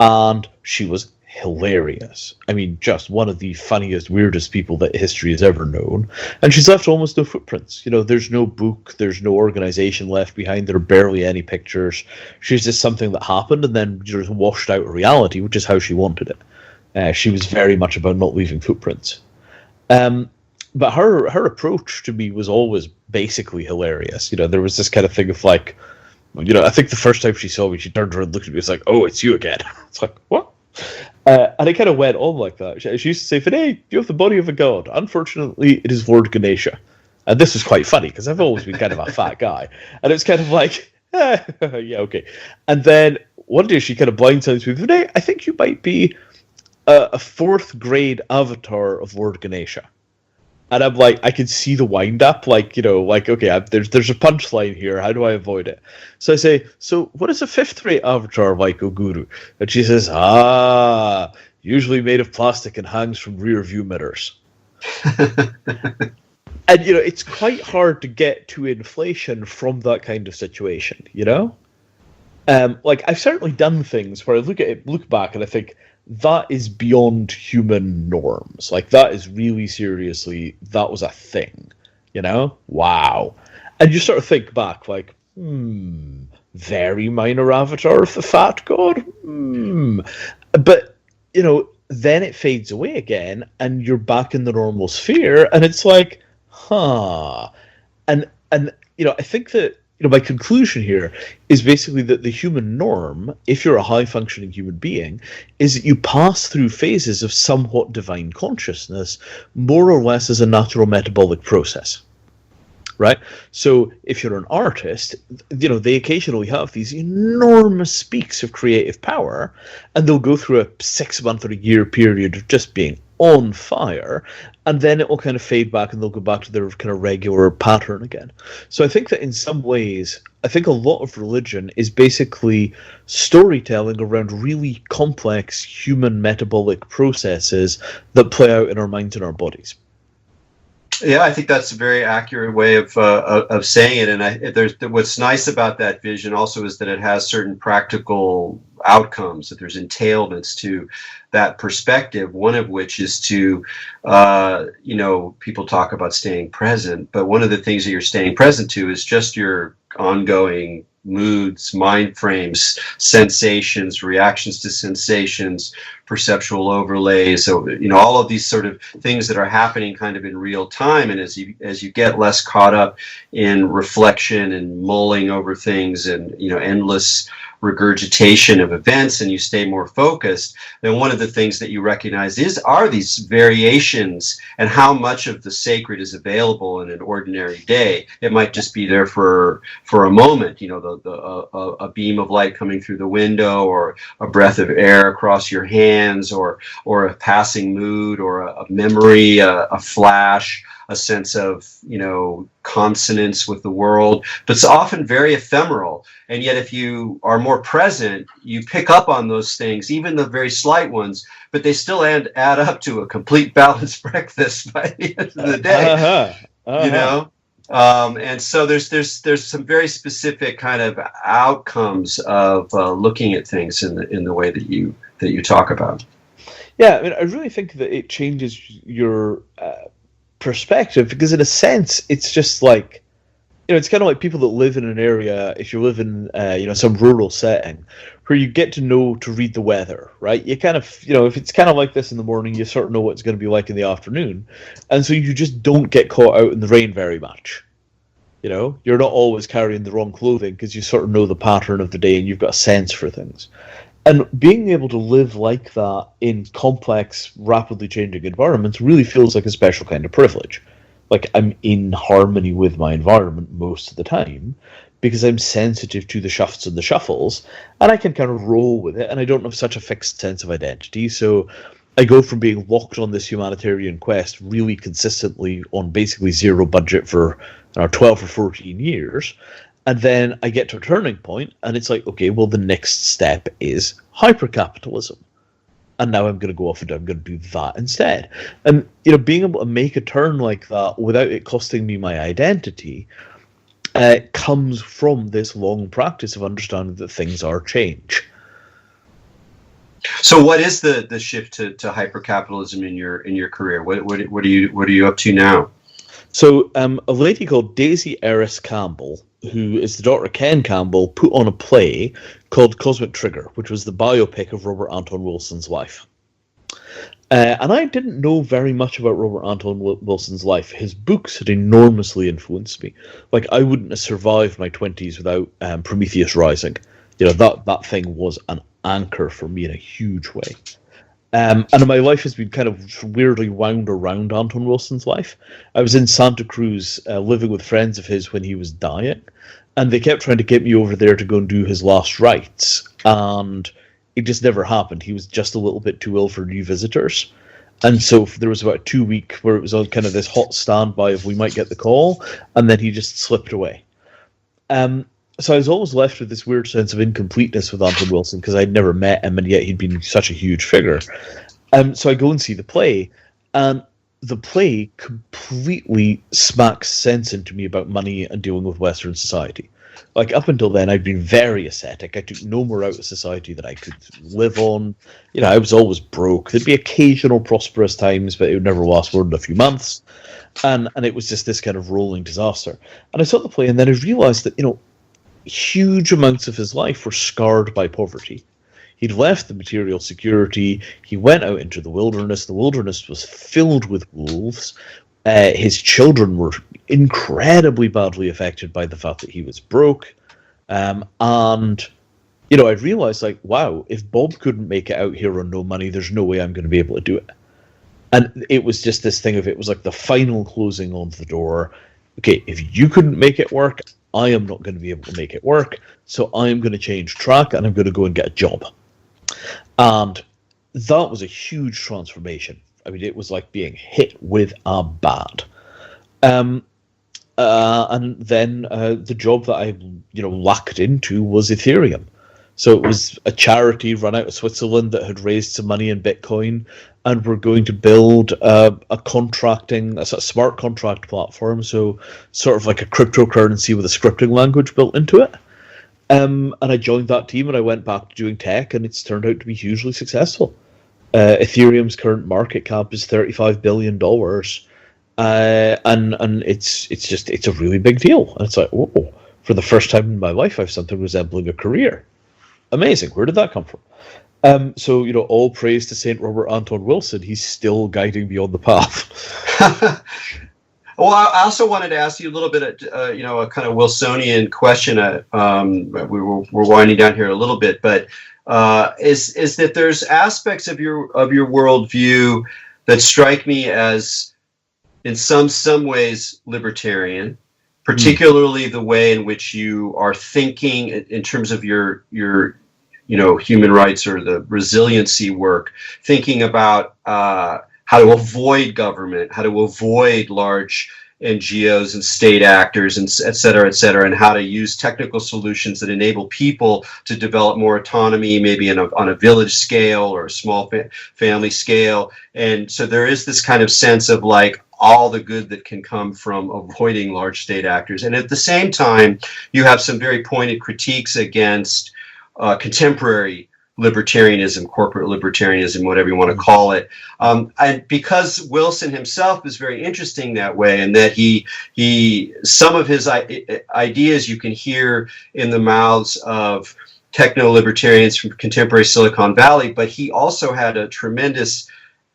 and she was hilarious. I mean, just one of the funniest, weirdest people that history has ever known. And she's left almost no footprints. There's no book, there's no organization left behind, there are barely any pictures. She's just something that happened and then just washed out of reality, which is how she wanted it. She was very much about not leaving footprints. But her approach to me was always basically hilarious. There was this kind of thing of like, I think the first time she saw me, she turned around and looked at me, it's like, oh, it's you again. It's like, what? And it kind of went on like that. She used to say, Vinay, you have the body of a god. Unfortunately, it is Lord Ganesha. And this was quite funny, because I've always been kind of a fat guy. And it was kind of like, yeah, okay. And then one day she kind of blindsides me, Vinay, I think you might be a fourth grade avatar of Lord Ganesha. And I'm like, I can see the wind up, okay, there's a punchline here. How do I avoid it? So I say, so what is a fifth rate avatar like, O Guru? And she says, usually made of plastic and hangs from rear view mirrors. And it's quite hard to get to inflation from that kind of situation. I've certainly done things where I look back, and I think, that is beyond human norms. Like, that is really seriously, that was a thing. Wow. And you sort of think back, like, very minor avatar of the fat god? But, then it fades away again, and you're back in the normal sphere, and it's like, And, I think that, my conclusion here is basically that the human norm, if you're a high-functioning human being, is that you pass through phases of somewhat divine consciousness, more or less as a natural metabolic process. Right? So if you're an artist, they occasionally have these enormous peaks of creative power, and they'll go through a 6-month or a year period of just being on fire, and then it will kind of fade back and they'll go back to their kind of regular pattern again. So I think that in some ways, I think a lot of religion is basically storytelling around really complex human metabolic processes that play out in our minds and our bodies.
Yeah, I think that's a very accurate way of saying it. And what's nice about that vision also is that it has certain practical outcomes, that there's entailments to that perspective, one of which is to, people talk about staying present, but one of the things that you're staying present to is just your ongoing moods, mind frames, sensations, reactions to sensations, perceptual overlays. So, all of these sort of things that are happening kind of in real time. And as you get less caught up in reflection and mulling over things and, endless regurgitation of events, and you stay more focused, then one of the things that you recognize are these variations, and how much of the sacred is available in an ordinary day. It might just be there for a moment, a beam of light coming through the window, or a breath of air across your hands, or a passing mood, or a memory, a flash, a sense of, consonance with the world. But it's often very ephemeral. And yet if you are more present, you pick up on those things, even the very slight ones, but they still add up to a complete balanced breakfast by the end of the day. And so there's some very specific kind of outcomes of looking at things in the way that you talk about.
Yeah, I mean, I really think that it changes your perspective, because in a sense, it's just like, it's kind of like people that live in an area, if you live in, some rural setting, where you get to know to read the weather, right? You kind of, if it's kind of like this in the morning, you sort of know what it's going to be like in the afternoon. And so you just don't get caught out in the rain very much. You're not always carrying the wrong clothing because you sort of know the pattern of the day and you've got a sense for things. And being able to live like that in complex, rapidly changing environments really feels like a special kind of privilege. Like I'm in harmony with my environment most of the time because I'm sensitive to the shifts and the shuffles, and I can kind of roll with it, and I don't have such a fixed sense of identity. So I go from being locked on this humanitarian quest really consistently on basically zero budget for 12 or 14 years, and then I get to a turning point, and it's like, okay, well, the next step is hypercapitalism. And now I'm going to go off and I'm going to do that instead. And, being able to make a turn like that without it costing me my identity comes from this long practice of understanding that things are change.
So, what is the shift to hypercapitalism in your career? What are you up to now?
So, a lady called Daisy Eris Campbell, who is the daughter of Ken Campbell, put on a play called Cosmic Trigger, which was the biopic of Robert Anton Wilson's life. And I didn't know very much about Robert Anton Wilson's life. His books had enormously influenced me. Like, I wouldn't have survived my 20s without Prometheus Rising. That thing was an anchor for me in a huge way. And my life has been kind of weirdly wound around Anton Wilson's life. I was in Santa Cruz living with friends of his when he was dying, and they kept trying to get me over there to go and do his last rites, and it just never happened. He was just a little bit too ill for new visitors. And so there was about a 2 week where it was on kind of this hot standby of we might get the call, and then he just slipped away. So I was always left with this weird sense of incompleteness with Anton Wilson because I'd never met him, and yet he'd been such a huge figure. So I go and see the play, and the play completely smacks sense into me about money and dealing with Western society. Like, up until then, I'd been very ascetic. I took no more out of society that I could live on. I was always broke. There'd be occasional prosperous times, but it would never last more than a few months. And it was just this kind of rolling disaster. And I saw the play, and then I realized that, huge amounts of his life were scarred by poverty. He'd left the material security. He went out into the wilderness. The wilderness was filled with wolves. His children were incredibly badly affected by the fact that he was broke. And, I realized, like, wow, if Bob couldn't make it out here on no money, there's no way I'm going to be able to do it. And it was just this thing of, it was like the final closing on the door. Okay, if you couldn't make it work, I am not going to be able to make it work, so I'm going to change track and I'm going to go and get a job. And that was a huge transformation. I mean, it was like being hit with a bat. And then the job that I, lacked into was Ethereum. So it was a charity run out of Switzerland that had raised some money in Bitcoin, and we're going to build a smart contract platform, so sort of like a cryptocurrency with a scripting language built into it. And I joined that team, and I went back to doing tech, and it's turned out to be hugely successful. Ethereum's current market cap is $35 billion, and it's a really big deal. And it's like, whoa, for the first time in my life, I have something resembling a career. Amazing. Where did that come from? So, all praise to St. Robert Anton Wilson. He's still guiding me on the path.
Well, I also wanted to ask you a little bit, a kind of Wilsonian question. We're winding down here a little bit, but is that there's aspects of your worldview that strike me as, in some ways, libertarian, particularly the way in which you are thinking in terms of your human rights or the resiliency work, thinking about how to avoid government, how to avoid large NGOs and state actors, and et cetera, and how to use technical solutions that enable people to develop more autonomy, maybe on a village scale or a small family scale. And so there is this kind of sense of like all the good that can come from avoiding large state actors. And at the same time, you have some very pointed critiques against contemporary libertarianism, corporate libertarianism, whatever you want to call it. And because Wilson himself is very interesting that way, and that some of his ideas you can hear in the mouths of techno-libertarians from contemporary Silicon Valley, but he also had a tremendous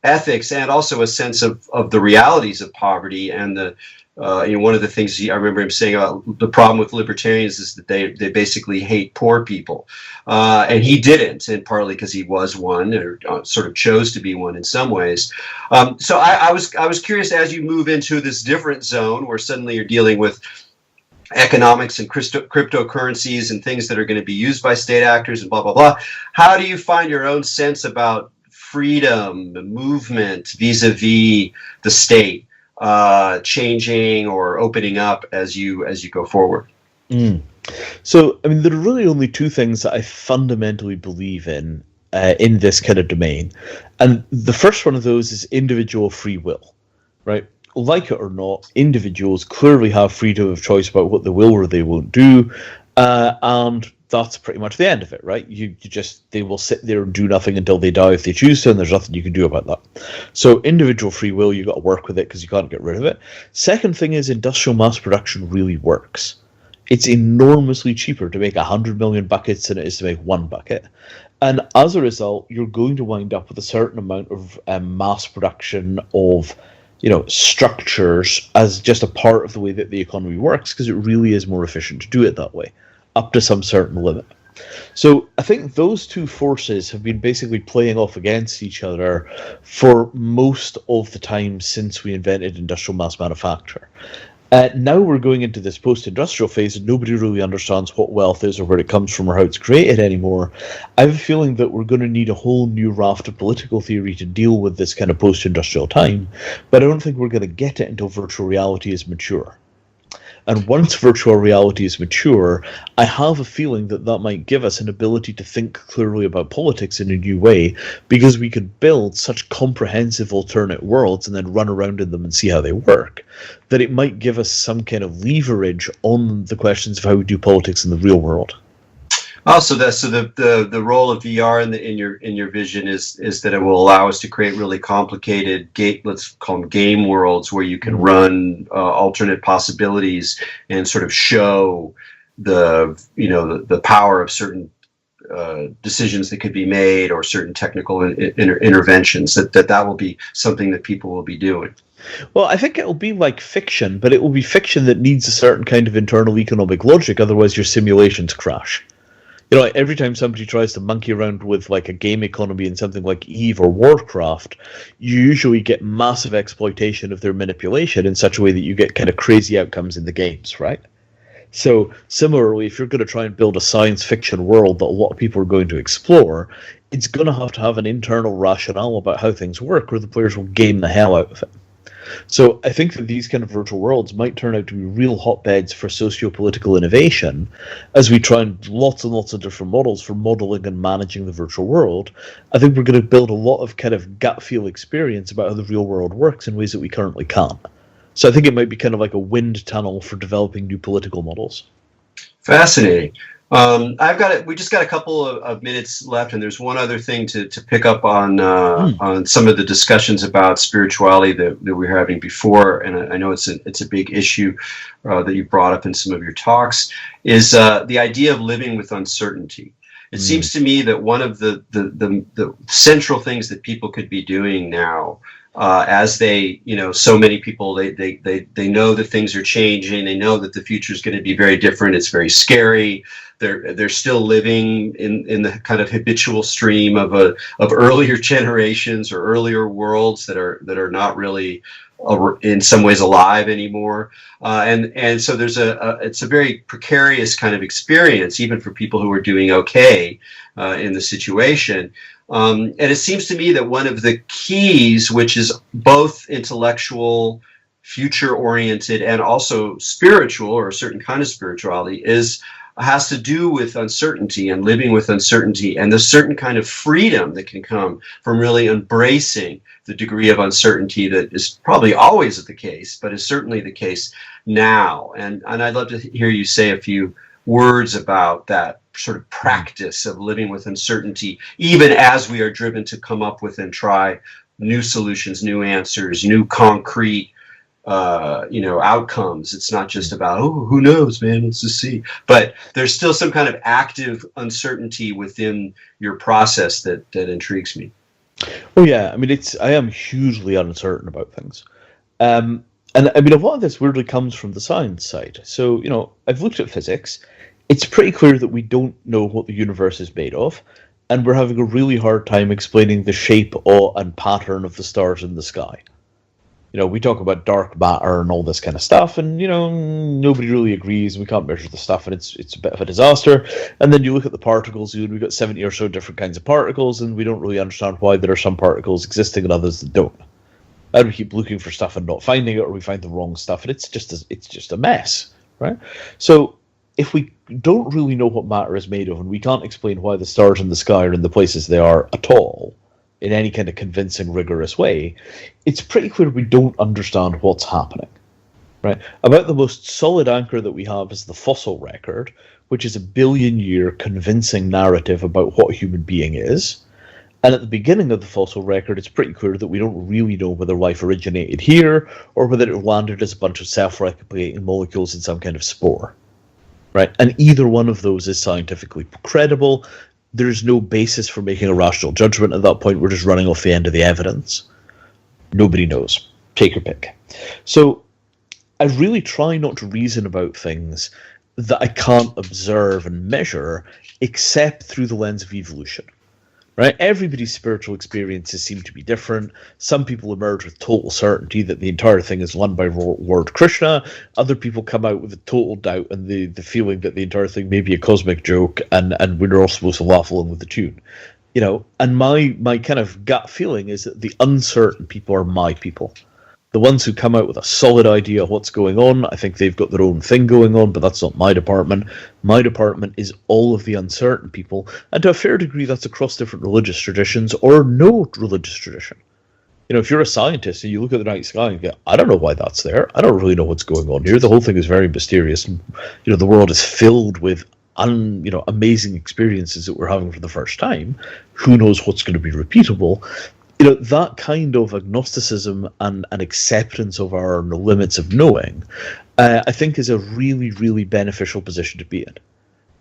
ethics and also a sense of the realities of poverty and the one of the things I remember him saying about the problem with libertarians is that they basically hate poor people, and he didn't, and partly because he was one, or sort of chose to be one in some ways. So I was curious, as you move into this different zone where suddenly you're dealing with economics and cryptocurrencies and things that are going to be used by state actors and blah blah blah. How do you find your own sense about freedom, movement vis-a-vis the state changing or opening up as you go forward?
So, I mean, there are really only two things that I fundamentally believe in this kind of domain, and the first one of those is individual free will, right? Like it or not, individuals clearly have freedom of choice about what they will or they won't do, and that's pretty much the end of it, right? They will sit there and do nothing until they die if they choose to, and there's nothing you can do about that. So individual free will, you got to work with it because you can't get rid of it. Second thing is industrial mass production really works. It's enormously cheaper to make 100 million buckets than it is to make one bucket. And as a result, you're going to wind up with a certain amount of mass production of structures as just a part of the way that the economy works, because it really is more efficient to do it that way, up to some certain limit. So I think those two forces have been basically playing off against each other for most of the time since we invented industrial mass manufacture. Now we're going into this post-industrial phase and nobody really understands what wealth is or where it comes from or how it's created anymore. I have a feeling that we're going to need a whole new raft of political theory to deal with this kind of post-industrial time, but I don't think we're going to get it until virtual reality is mature. And once virtual reality is mature, I have a feeling that that might give us an ability to think clearly about politics in a new way, because we could build such comprehensive alternate worlds and then run around in them and see how they work, that it might give us some kind of leverage on the questions of how we do politics in the real world.
Also, the role of VR in your vision is that it will allow us to create really complicated let's call them game worlds, where you can run alternate possibilities and sort of show the power of certain decisions that could be made, or certain technical interventions. That will be something that people will be doing.
Well, I think it'll be like fiction, but it will be fiction that needs a certain kind of internal economic logic, otherwise your simulations crash. Every time somebody tries to monkey around with like a game economy in something like Eve or Warcraft, you usually get massive exploitation of their manipulation in such a way that you get kind of crazy outcomes in the games, right? So similarly, if you're going to try and build a science fiction world that a lot of people are going to explore, it's going to have an internal rationale about how things work, or the players will game the hell out of it. So I think that these kind of virtual worlds might turn out to be real hotbeds for socio-political innovation, as we try and lots of different models for modeling and managing the virtual world. I think we're going to build a lot of kind of gut feel experience about how the real world works in ways that we currently can't. So I think it might be kind of like a wind tunnel for developing new political models.
Fascinating. We just got a couple of minutes left, and there's one other thing to pick up on some of the discussions about spirituality that we were having before, and I know it's a big issue that you brought up in some of your talks, is the idea of living with uncertainty. It seems to me that one of the central things that people could be doing now, as they, so many people, they know that things are changing. They know that the future is going to be very different. It's very scary. They're still living in the kind of habitual stream of earlier generations or earlier worlds that are not really in some ways alive anymore. And so it's a very precarious kind of experience, even for people who are doing okay in the situation. And it seems to me that one of the keys, which is both intellectual, future-oriented, and also spiritual, or a certain kind of spirituality, has to do with uncertainty and living with uncertainty, and the certain kind of freedom that can come from really embracing the degree of uncertainty that is probably always the case, but is certainly the case now. And I'd love to hear you say a few words about that sort of practice of living with uncertainty, even as we are driven to come up with and try new solutions, new answers, new concrete outcomes. It's not just about, who knows, man, let's just see. But there's still some kind of active uncertainty within your process that intrigues me.
Oh yeah, I mean, I am hugely uncertain about things. And And I mean, a lot of this weirdly comes from the science side. So, I've looked at physics. It's pretty clear that we don't know what the universe is made of, and we're having a really hard time explaining the shape and pattern of the stars in the sky. We talk about dark matter and all this kind of stuff, and nobody really agrees. We can't measure the stuff, and it's a bit of a disaster. And then you look at the particles, and we've got 70 or so different kinds of particles, and we don't really understand why there are some particles existing and others that don't. And we keep looking for stuff and not finding it, or we find the wrong stuff, and it's just a mess, right? So if we don't really know what matter is made of, and we can't explain why the stars in the sky are in the places they are at all, in any kind of convincing, rigorous way, it's pretty clear we don't understand what's happening. Right? About the most solid anchor that we have is the fossil record, which is a billion-year convincing narrative about what a human being is. And at the beginning of the fossil record, it's pretty clear that we don't really know whether life originated here or whether it landed as a bunch of self-replicating molecules in some kind of spore. Right? And either one of those is scientifically credible. There's no basis for making a rational judgment at that point. We're just running off the end of the evidence. Nobody knows. Take your pick. So I really try not to reason about things that I can't observe and measure except through the lens of evolution. Right? Everybody's spiritual experiences seem to be different. Some people emerge with total certainty that the entire thing is run by Lord Krishna. Other people come out with a total doubt and the feeling that the entire thing may be a cosmic joke, and we're all supposed to laugh along with the tune. And my kind of gut feeling is that the uncertain people are my people. The ones who come out with a solid idea of what's going on, I think they've got their own thing going on, but that's not my department. My department is all of the uncertain people, and to a fair degree that's across different religious traditions or no religious tradition. If you're a scientist and you look at the night sky and go, I don't know why that's there, I don't really know what's going on here, the whole thing is very mysterious, and the world is filled with amazing experiences that we're having for the first time. Who knows what's going to be repeatable? That kind of agnosticism and acceptance of our limits of knowing, I think is a really, really beneficial position to be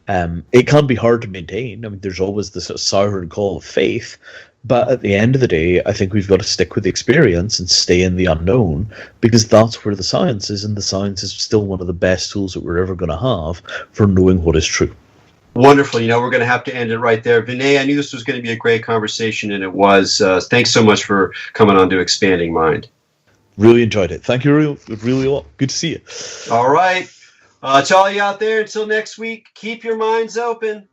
in. It can be hard to maintain. I mean, there's always this sort of siren call of faith, but at the end of the day, I think we've got to stick with the experience and stay in the unknown, because that's where the science is, and the science is still one of the best tools that we're ever going to have for knowing what is true.
Wonderful. We're going to have to end it right there. Vinay, I knew this was going to be a great conversation, and it was. Thanks so much for coming on to Expanding Mind.
Really enjoyed it. Thank you, really a lot. Good to see you.
All right. To all you out there, until next week, keep your minds open.